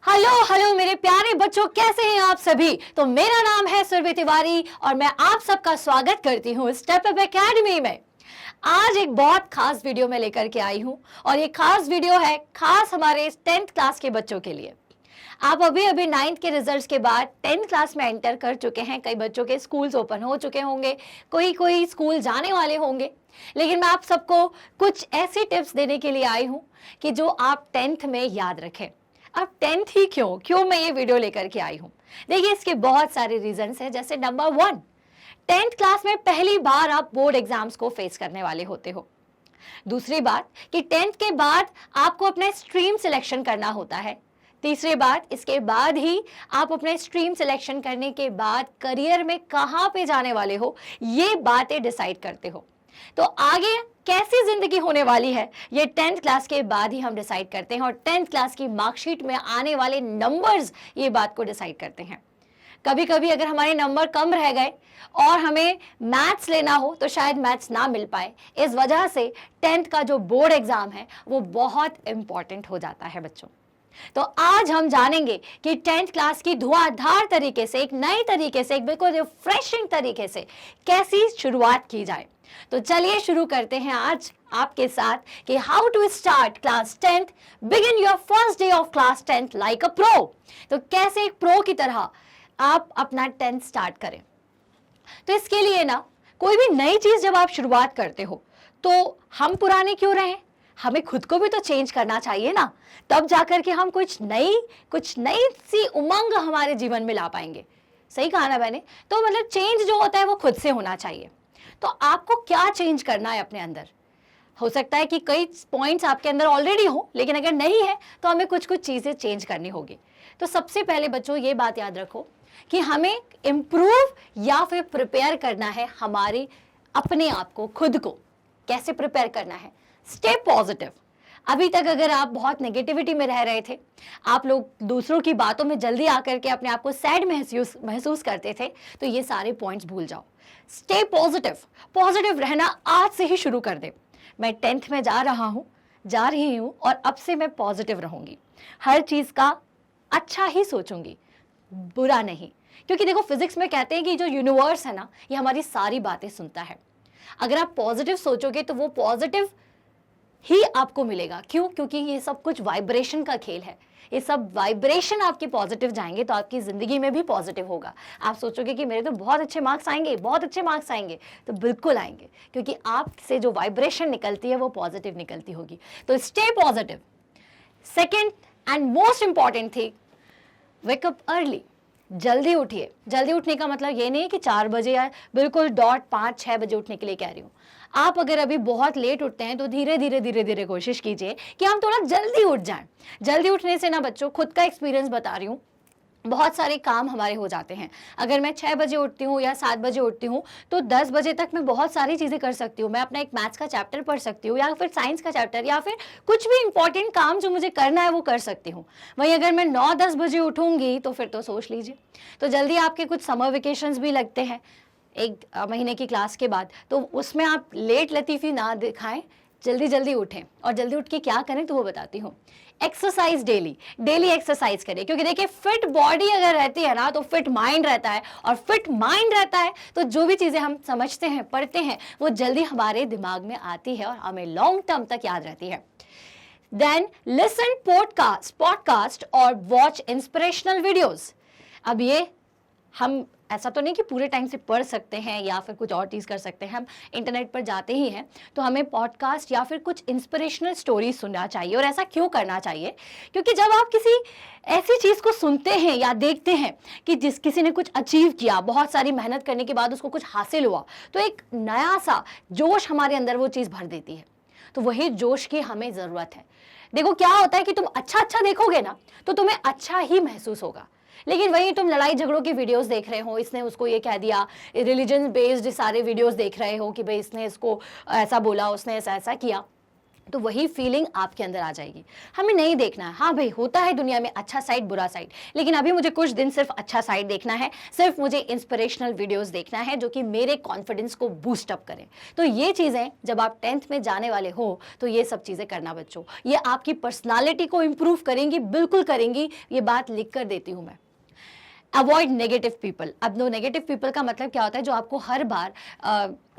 Hello hello मेरे प्यारे बच्चों, कैसे हैं आप सभी। तो मेरा नाम है सुरभि तिवारी और मैं आप सबका स्वागत करती हूँ स्टेप अप एकेडमी में। आज एक बहुत खास वीडियो में लेकर के आई हूँ और ये खास वीडियो है खास हमारे 10th क्लास के बच्चों के लिए। आप अभी अभी 9th के रिजल्ट्स के बाद 10th क्लास में एंटर कर चुके हैं। कई बच्चों के स्कूल्स ओपन हो चुके होंगे, कोई स्कूल जाने वाले होंगे, लेकिन मैं आप सबको कुछ ऐसी टिप्स देने के लिए आई हूँ कि जो आप 10th में याद रखें। अब 10th ही क्यों मैं ये वीडियो लेकर के आई हूँ। देखिए, इसके बहुत सारे रीजंस हैं। जैसे नंबर 1, 10th क्लास में पहली बार आप बोर्ड एग्जाम्स को फेस करने वाले होते हो। दूसरी बात कि 10th के बाद आपको अपने स्ट्रीम सिलेक्शन करना होता है। तीसरी बात, इसके बाद ही आप अपने स्ट्रीम सिलेक्शन करने के बाद करियर में कहाँ पे जाने वाले हो, ये बातें डिसाइड करते हो। तो आगे कैसी जिंदगी होने वाली है, ये 10th क्लास के बाद ही हम डिसाइड करते हैं और 10th क्लास की मार्कशीट में आने वाले नंबर्स ये बात को डिसाइड करते हैं। कभी कभी अगर हमारे नंबर कम रह गए और हमें मैथ्स लेना हो तो शायद मैथ्स ना मिल पाए। इस वजह से 10th का जो बोर्ड एग्जाम है वो बहुत इंपॉर्टेंट हो जाता है बच्चों। तो आज हम जानेंगे कि 10th क्लास की धुआंधार तरीके से, एक नए तरीके से, एक बिल्कुल रिफ्रेशिंग तरीके से कैसी शुरुआत की जाए। तो चलिए शुरू करते हैं आज आपके साथ कि how to start class 10th, begin your first day of class 10th like a pro. तो कैसे एक प्रो की तरह आप अपना 10th स्टार्ट करें। तो इसके लिए ना, कोई भी नई चीज जब आप शुरुआत करते हो तो हम पुराने क्यों रहें, हमें खुद को भी तो चेंज करना चाहिए ना। तब जाकर के हम कुछ नई सी उमंग हमारे जीवन में ला पाएंगे। सही कहा ना मैंने। तो मतलब चेंज जो होता है वो खुद से होना चाहिए। तो आपको क्या चेंज करना है अपने अंदर। हो सकता है कि कई पॉइंट्स आपके अंदर ऑलरेडी हो, लेकिन अगर नहीं है तो हमें कुछ चीजें चेंज करनी होगी। तो सबसे पहले बच्चों ये बात याद रखो कि हमें इम्प्रूव या फिर प्रिपेयर करना है हमारे अपने आप को, खुद को। कैसे प्रिपेयर करना है? Stay positive. अभी तक अगर आप बहुत नेगेटिविटी में रह रहे थे, आप लोग दूसरों की बातों में जल्दी आकर के अपने आप को सैड महसूस करते थे, तो ये सारे पॉइंट्स भूल जाओ। Stay positive. पॉजिटिव रहना आज से ही शुरू कर दे। मैं 10th में जा रही हूँ और अब से मैं पॉजिटिव रहूंगी। हर चीज का अच्छा ही सोचूंगी, बुरा नहीं। क्योंकि देखो, फिजिक्स में कहते हैं कि जो यूनिवर्स है ना, ये हमारी सारी बातें सुनता है। अगर आप पॉजिटिव सोचोगे तो वो पॉजिटिव ही आपको मिलेगा। क्यों? क्योंकि ये सब कुछ वाइब्रेशन का खेल है। ये सब वाइब्रेशन आपके पॉजिटिव जाएंगे तो आपकी जिंदगी में भी पॉजिटिव होगा। आप सोचोगे कि मेरे तो बहुत अच्छे मार्क्स आएंगे, बहुत अच्छे मार्क्स आएंगे, तो बिल्कुल आएंगे, क्योंकि आपसे जो वाइब्रेशन निकलती है वो पॉजिटिव निकलती होगी। तो stay positive. Second and most important thing, wake up early. जल्दी उठिए। जल्दी उठने का मतलब ये नहीं है कि 4 बजे या बिल्कुल डॉट 5-6 बजे उठने के लिए कह रही हूँ। आप अगर अभी बहुत लेट उठते हैं तो धीरे धीरे कोशिश कीजिए कि हम थोड़ा जल्दी उठ जाएं। जल्दी उठने से ना बच्चों, खुद का एक्सपीरियंस बता रही हूँ, बहुत सारे काम हमारे हो जाते हैं। अगर मैं 6 बजे उठती हूँ या 7 बजे उठती हूँ तो 10 बजे तक मैं बहुत सारी चीज़ें कर सकती हूँ। मैं अपना एक मैथ्स का चैप्टर पढ़ सकती हूँ या फिर साइंस का चैप्टर या फिर कुछ भी इंपॉर्टेंट काम जो मुझे करना है वो कर सकती हूँ। वहीं अगर मैं 9-10 बजे उठूँगी तो फिर तो सोच लीजिए। तो जल्दी आपके कुछ समर वेकेशंस भी लगते हैं 1 महीने की क्लास के बाद, तो उसमें आप लेट लतीफ़ी ना दिखाएं, जल्दी उठें। और जल्दी उठ के क्या करें तो वो बताती हूँ। एक्सरसाइज डेली एक्सरसाइज करें, क्योंकि देखिए, फिट बॉडी अगर रहती है ना तो फिट माइंड रहता है, और फिट माइंड रहता है तो जो भी चीज़ें हम समझते हैं, पढ़ते हैं, वो जल्दी हमारे दिमाग में आती है और हमें लॉन्ग टर्म तक याद रहती है। देन लिसन पॉडकास्ट और वॉच इंस्पिरेशनल वीडियोस। अब ये हम ऐसा तो नहीं कि पूरे टाइम से पढ़ सकते हैं या फिर कुछ और चीज़ कर सकते हैं। हम इंटरनेट पर जाते ही हैं तो हमें पॉडकास्ट या फिर कुछ इंस्पिरेशनल स्टोरीज सुनना चाहिए। और ऐसा क्यों करना चाहिए? क्योंकि जब आप किसी ऐसी चीज़ को सुनते हैं या देखते हैं कि किसी ने कुछ अचीव किया, बहुत सारी मेहनत करने के बाद उसको कुछ हासिल हुआ, तो एक नया सा जोश हमारे अंदर वो चीज़ भर देती है। तो वही जोश की हमें ज़रूरत है। देखो, क्या होता है कि तुम अच्छा देखोगे ना तो तुम्हें अच्छा ही महसूस होगा। लेकिन वहीं तुम लड़ाई झगड़ों की वीडियोस देख रहे हो, इसने उसको ये कह दिया, रिलीजन बेस्ड सारे वीडियोस देख रहे हो कि भाई इसने इसको ऐसा बोला, उसने ऐसा किया, तो वही फीलिंग आपके अंदर आ जाएगी। हमें नहीं देखना है, हाँ भाई होता है दुनिया में अच्छा साइड बुरा साइड, लेकिन अभी मुझे कुछ दिन सिर्फ अच्छा साइड देखना है, सिर्फ मुझे इंस्पिरेशनल वीडियोस देखना है जो कि मेरे कॉन्फिडेंस को बूस्ट अप करें। तो ये चीज़ें जब आप 10th में जाने वाले हो तो ये सब चीज़ें करना बच्चों, ये आपकी पर्सनालिटी को इम्प्रूव करेंगी, बिल्कुल करेंगी, ये बात लिख कर देती हूँ मैं। Avoid negative people. अब नो नेगेटिव पीपल का मतलब क्या होता है, जो आपको हर बार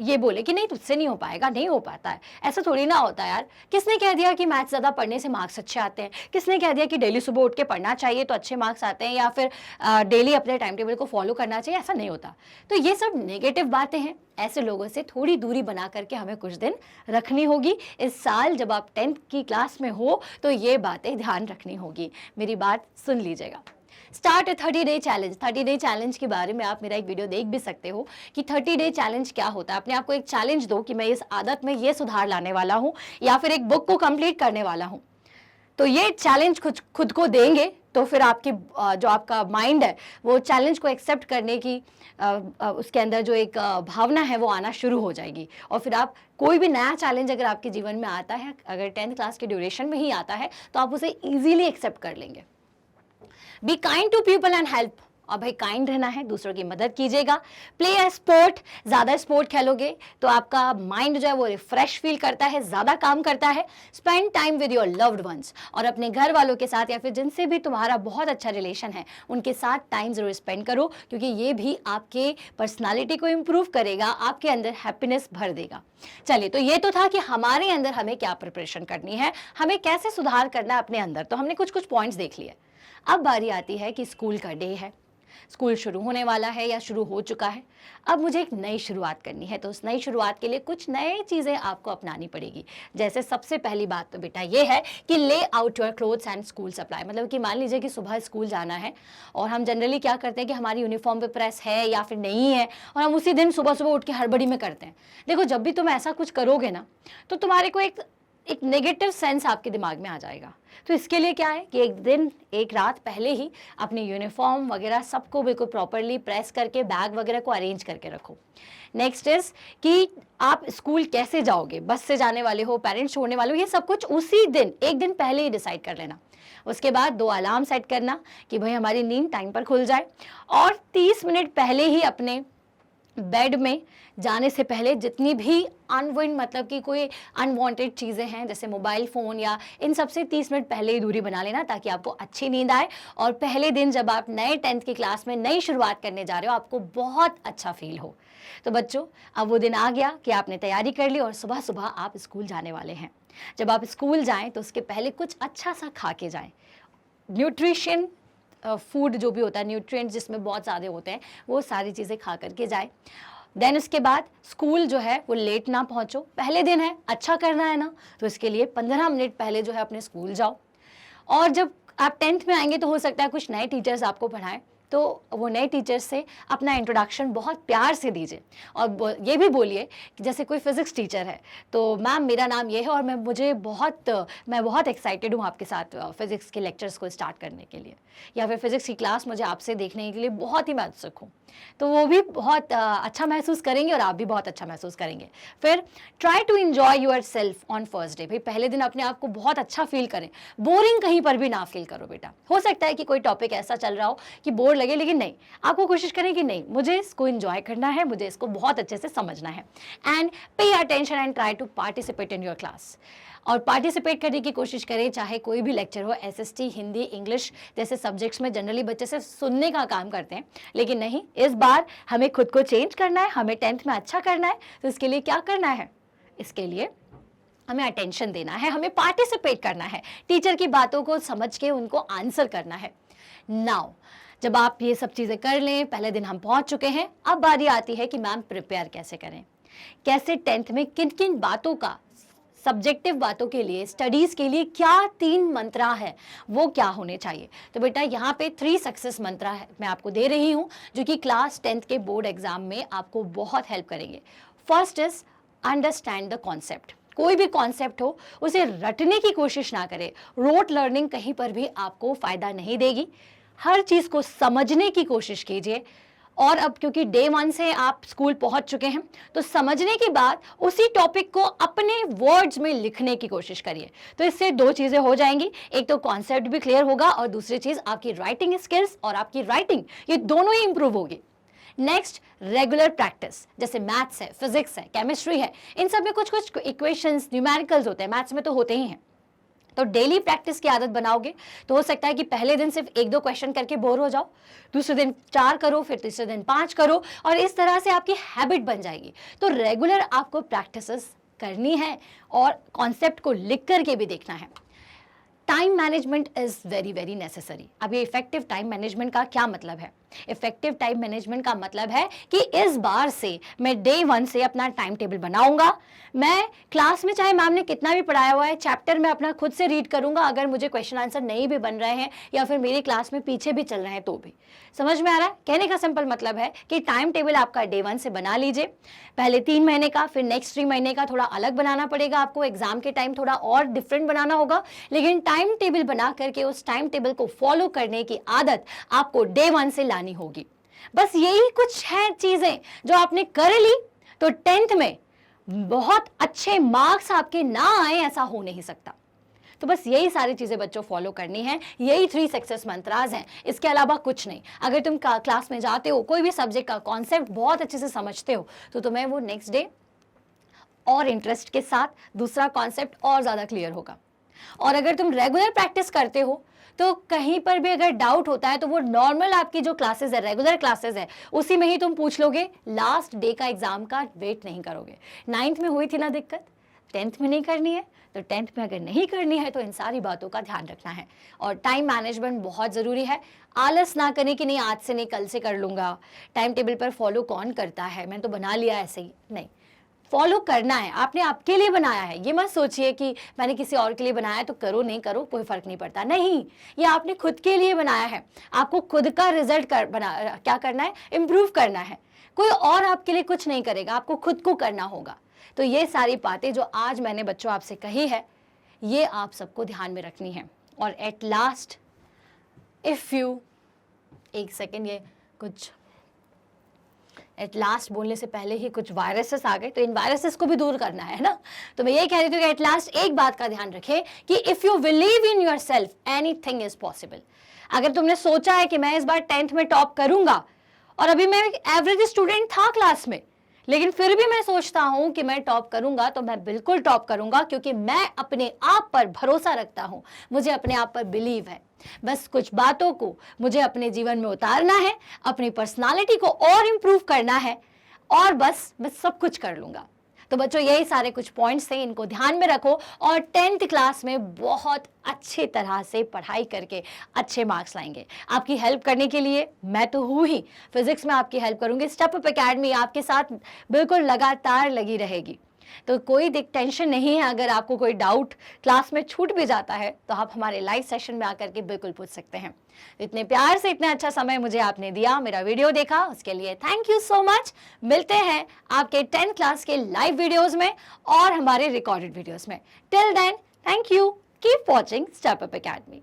ये बोले कि नहीं तुझसे नहीं हो पाएगा, नहीं हो पाता है, ऐसा थोड़ी ना होता है यार। किसने कह दिया कि मैथ्स ज़्यादा पढ़ने से मार्क्स अच्छे आते हैं? किसने कह दिया कि डेली सुबह उठ के पढ़ना चाहिए तो अच्छे मार्क्स आते हैं, या फिर डेली अपने टाइम टेबल को फॉलो करना चाहिए? ऐसा नहीं होता। तो ये सब नेगेटिव बातें हैं, ऐसे लोगों से थोड़ी दूरी बना करके हमें कुछ दिन रखनी होगी। इस साल जब आप 10th की क्लास में हो तो ये बातें ध्यान रखनी होगी। मेरी बात सुन लीजिएगा। Start 30 day challenge. 30 day challenge के बारे में आप मेरा एक वीडियो देख भी सकते हो कि 30 डे चैलेंज क्या होता है। अपने आप को एक चैलेंज दो कि मैं इस आदत में ये सुधार लाने वाला हूँ, या फिर एक बुक को कंप्लीट करने वाला हूँ। तो ये चैलेंज खुद को देंगे तो फिर आपकी जो आपका माइंड है वो चैलेंज को एक्सेप्ट करने की उसके अंदर जो एक भावना है वो आना शुरू हो जाएगी। और फिर आप कोई भी नया चैलेंज अगर आपके जीवन में आता है, अगर 10th क्लास के ड्यूरेशन में ही आता है, तो आप उसे ईजिली एक्सेप्ट कर लेंगे। Be kind to people and help. और भाई काइंड रहना है, दूसरों की मदद कीजिएगा। Play a sport. ज़्यादा स्पोर्ट खेलोगे तो आपका माइंड जो है वो रिफ्रेश फील करता है, ज़्यादा काम करता है। Spend time with your loved ones. और अपने घर वालों के साथ या फिर जिनसे भी तुम्हारा बहुत अच्छा रिलेशन है उनके साथ टाइम ज़रूर स्पेंड करो, क्योंकि ये भी आपके पर्सनालिटी को इम्प्रूव करेगा, आपके अंदर हैप्पीनेस भर देगा। चलिए, तो ये तो था कि हमारे अंदर हमें क्या प्रिपरेशन करनी है, हमें कैसे सुधार करना है अपने अंदर। तो हमने कुछ कुछ पॉइंट्स देख लिए। अब बारी आती है कि स्कूल का डे है, स्कूल शुरू होने वाला है या शुरू हो चुका है। अब मुझे एक नई शुरुआत करनी है, तो उस नई शुरुआत के लिए कुछ नई चीज़ें आपको अपनानी पड़ेगी। जैसे सबसे पहली बात तो बेटा ये है कि ले out your clothes and school supply. मतलब कि मान लीजिए कि सुबह स्कूल जाना है और हम जनरली क्या करते हैं कि हमारी यूनिफॉर्म पे प्रेस है या फिर नहीं है, और हम उसी दिन सुबह सुबह उठ के हड़बड़ी में करते हैं। देखो, जब भी तुम ऐसा कुछ करोगे ना तो तुम्हारे को एक नेगेटिव सेंस आपके दिमाग में आ जाएगा। तो इसके लिए क्या है कि एक दिन एक रात पहले ही अपनी यूनिफॉर्म वगैरह सबको बिल्कुल प्रॉपरली प्रेस करके बैग वगैरह को अरेंज करके रखो। नेक्स्ट इज कि आप स्कूल कैसे जाओगे, बस से जाने वाले हो, पेरेंट्स छोड़ने वाले हो, ये सब कुछ उसी दिन एक दिन पहले ही डिसाइड कर लेना। उसके बाद 2 अलार्म सेट करना कि भाई हमारी नींद टाइम पर खुल जाए, और 30 मिनट पहले ही अपने बेड में जाने से पहले जितनी भी अनवांटेड, मतलब कि कोई अनवांटेड चीज़ें हैं जैसे मोबाइल फ़ोन या इन सब से 30 मिनट पहले ही दूरी बना लेना, ताकि आपको अच्छी नींद आए और पहले दिन जब आप नए 10th की क्लास में नई शुरुआत करने जा रहे हो आपको बहुत अच्छा फील हो। तो बच्चों, अब वो दिन आ गया कि आपने तैयारी कर ली और सुबह सुबह आप स्कूल जाने वाले हैं। जब आप स्कूल जाएँ तो उसके पहले कुछ अच्छा सा खा के जाएँ। न्यूट्रिशन फूड जो भी होता है, न्यूट्रिएंट्स जिसमें बहुत ज़्यादा होते हैं, वो सारी चीज़ें खा करके जाए। देन उसके बाद स्कूल जो है वो लेट ना पहुंचो। पहले दिन है, अच्छा करना है ना, तो इसके लिए 15 मिनट पहले जो है अपने स्कूल जाओ। और जब आप 10th में आएंगे तो हो सकता है कुछ नए टीचर्स आपको पढ़ाएं, तो वो नए टीचर्स से अपना इंट्रोडक्शन बहुत प्यार से दीजिए। और ये भी बोलिए कि जैसे कोई फिज़िक्स टीचर है तो मैम मेरा नाम ये है और मैं बहुत एक्साइटेड हूँ आपके साथ फिज़िक्स के लेक्चर्स को स्टार्ट करने के लिए, या फिर फिज़िक्स की क्लास मुझे आपसे देखने के लिए बहुत ही मैं उत्सुक हूँ। तो वो भी बहुत अच्छा महसूस करेंगे और आप भी बहुत अच्छा महसूस करेंगे। फिर try to enjoy yourself on first day. भाई पहले दिन अपने आप को बहुत अच्छा फील करें, बोरिंग कहीं पर भी ना फील करो बेटा। हो सकता है कि कोई टॉपिक ऐसा चल रहा हो कि बोर लगे, लेकिन नहीं, आपको कोशिश करें कि नहीं, मुझे इसको इन्जॉय करना है, मुझे इसको बहुत अच्छे से समझना है। And pay attention and try to participate in your class. और पार्टिसिपेट करने की कोशिश करें, चाहे कोई भी लेक्चर हो। एसएसटी, हिंदी, इंग्लिश जैसे सब्जेक्ट्स में जनरली बच्चे से सुनने का काम करते हैं, लेकिन नहीं, इस बार हमें खुद को चेंज करना है, हमें 10th में अच्छा करना है। तो इसके लिए क्या करना है, इसके लिए हमें अटेंशन देना है, हमें पार्टिसिपेट करना है, टीचर की बातों को समझ के उनको आंसर करना है। नाउ जब आप ये सब चीज़ें कर लें, पहले दिन हम पहुंच चुके हैं, अब बारी आती है कि मैम प्रिपेयर कैसे करें, कैसे 10th में किन किन बातों का, सब्जेक्टिव बातों के लिए, स्टडीज़ के लिए क्या 3 मंत्रा है, वो क्या होने चाहिए। तो बेटा यहाँ पे 3 सक्सेस मंत्रा है मैं आपको दे रही हूँ, जो कि क्लास 10th के बोर्ड एग्जाम में आपको बहुत हेल्प करेंगे। First is understand the concept. कोई भी कॉन्सेप्ट हो उसे रटने की कोशिश ना करें। रोट लर्निंग कहीं पर भी आपको फ़ायदा नहीं देगी। हर चीज़ को समझने की कोशिश कीजिए। और अब क्योंकि डे 1 से आप स्कूल पहुंच चुके हैं, तो समझने के बाद उसी टॉपिक को अपने वर्ड्स में लिखने की कोशिश करिए। तो इससे दो चीजें हो जाएंगी, एक तो कॉन्सेप्ट भी क्लियर होगा और दूसरी चीज आपकी राइटिंग स्किल्स और आपकी राइटिंग ये दोनों ही इंप्रूव होगी। नेक्स्ट, रेगुलर प्रैक्टिस, जैसे मैथ्स है, फिजिक्स है, केमिस्ट्री है, इन सब में कुछ कुछ इक्वेशंस, न्यूमेरिकल्स होते हैं, मैथ्स में तो होते ही हैं। तो डेली प्रैक्टिस की आदत बनाओगे तो हो सकता है कि पहले दिन सिर्फ 1-2 क्वेश्चन करके बोर हो जाओ, दूसरे दिन 4 करो, फिर तीसरे दिन 5 करो, और इस तरह से आपकी हैबिट बन जाएगी। तो रेगुलर आपको प्रैक्टिसेस करनी है और कॉन्सेप्ट को लिख करके भी देखना है। Time management is very very necessary. अब ये इफेक्टिव टाइम मैनेजमेंट का क्या मतलब है? इफेक्टिव टाइम मैनेजमेंट का मतलब है कि इस बार से मैं डे 1 से अपना टाइम टेबल बनाऊंगा। मैं क्लास में चाहे मैम ने कितना भी पढ़ाया हुआ है, चैप्टर में अपना खुद से रीड करूंगा, अगर मुझे क्वेश्चन आंसर नहीं भी बन रहे हैं या फिर मेरी क्लास में पीछे भी चल रहे हैं तो भी। समझ में आ रहा है? कहने का सिंपल मतलब है कि टाइम टेबल आपका डे 1 से बना लीजिए, पहले 3 महीने का, फिर नेक्स्ट 3 महीने का थोड़ा अलग बनाना पड़ेगा आपको, एग्जाम के टाइम थोड़ा और डिफरेंट बनाना होगा, लेकिन टाइम टेबल बना करके उस टाइम टेबल को फॉलो करने की आदत आपको डे 1 से लानी होगी। बस यही कुछ है चीजें जो आपने कर ली तो 10th में बहुत अच्छे मार्क्स आपके ना आए, ऐसा हो नहीं सकता। तो बस यही सारी चीजें बच्चों फॉलो करनी है, यही 3 सक्सेस मंत्रास हैं, इसके अलावा कुछ नहीं। अगर तुम क्लास में जाते हो, कोई भी सब्जेक्ट का कॉन्सेप्ट बहुत अच्छे से समझते हो, तो तुम्हें वो नेक्स्ट डे और इंटरेस्ट के साथ दूसरा कॉन्सेप्ट और ज्यादा क्लियर होगा। और अगर तुम रेगुलर प्रैक्टिस करते हो तो कहीं पर भी अगर डाउट होता है तो वो नॉर्मल आपकी जो क्लासेस है, रेगुलर क्लासेस है, उसी में ही तुम पूछ लोगे, लास्ट डे का एग्जाम का वेट नहीं करोगे। 9th में हुई थी ना दिक्कत, 10th में नहीं करनी है, तो 10th में अगर नहीं करनी है तो इन सारी बातों का ध्यान रखना है। और टाइम मैनेजमेंट बहुत ज़रूरी है। आलस ना करें कि नहीं आज से नहीं कल से कर लूँगा, टाइम टेबल पर फॉलो कौन करता है, मैंने तो बना लिया ऐसे ही, नहीं, फॉलो करना है। आपने आपके लिए बनाया है, ये मत सोचिए कि मैंने किसी और के लिए बनाया है तो करो नहीं करो कोई फर्क नहीं पड़ता, नहीं, ये आपने खुद के लिए बनाया है। आपको खुद का रिजल्ट क्या करना है, इम्प्रूव करना है। कोई और आपके लिए कुछ नहीं करेगा, आपको खुद को करना होगा। तो ये सारी बातें जो आज मैंने बच्चों आपसे कही है, ये आप सबको ध्यान में रखनी है। और एट लास्ट, इफ यू, एक सेकेंड, ये कुछ एट लास्ट बोलने से पहले ही कुछ वायरसेस आ गए, तो इन वायरसेस को भी दूर करना है ना। तो मैं ये कह रही थी कि एट लास्ट एक बात का ध्यान रखें कि if you believe in yourself, anything is possible. अगर तुमने सोचा है कि मैं इस बार 10th में टॉप करूंगा, और अभी मैं एक एवरेज स्टूडेंट था क्लास में, लेकिन फिर भी मैं सोचता हूं कि मैं टॉप करूंगा, तो मैं बिल्कुल टॉप करूंगा, क्योंकि मैं अपने आप पर भरोसा रखता हूं, मुझे अपने आप पर बिलीव है। बस कुछ बातों को मुझे अपने जीवन में उतारना है, अपनी पर्सनालिटी को और इंप्रूव करना है, और बस मैं सब कुछ कर लूंगा। तो बच्चों यही सारे कुछ पॉइंट्स थे, इनको ध्यान में रखो और 10th क्लास में बहुत अच्छे तरह से पढ़ाई करके अच्छे मार्क्स लाएंगे। आपकी हेल्प करने के लिए मैं तो हूँ ही, फिजिक्स में आपकी हेल्प करूंगी। स्टेप अप एकेडमी आपके साथ बिल्कुल लगातार लगी रहेगी, तो कोई टेंशन नहीं है। अगर आपको कोई डाउट क्लास में छूट भी जाता है तो आप हमारे लाइव सेशन में आकर के बिल्कुल पूछ सकते हैं। इतने प्यार से इतना अच्छा समय मुझे आपने दिया, मेरा वीडियो देखा, उसके लिए थैंक यू सो मच। मिलते हैं आपके 10th क्लास के लाइव वीडियोस में और हमारे रिकॉर्डेड वीडियोस में। Till then, thank you, keep watching Step Up academy.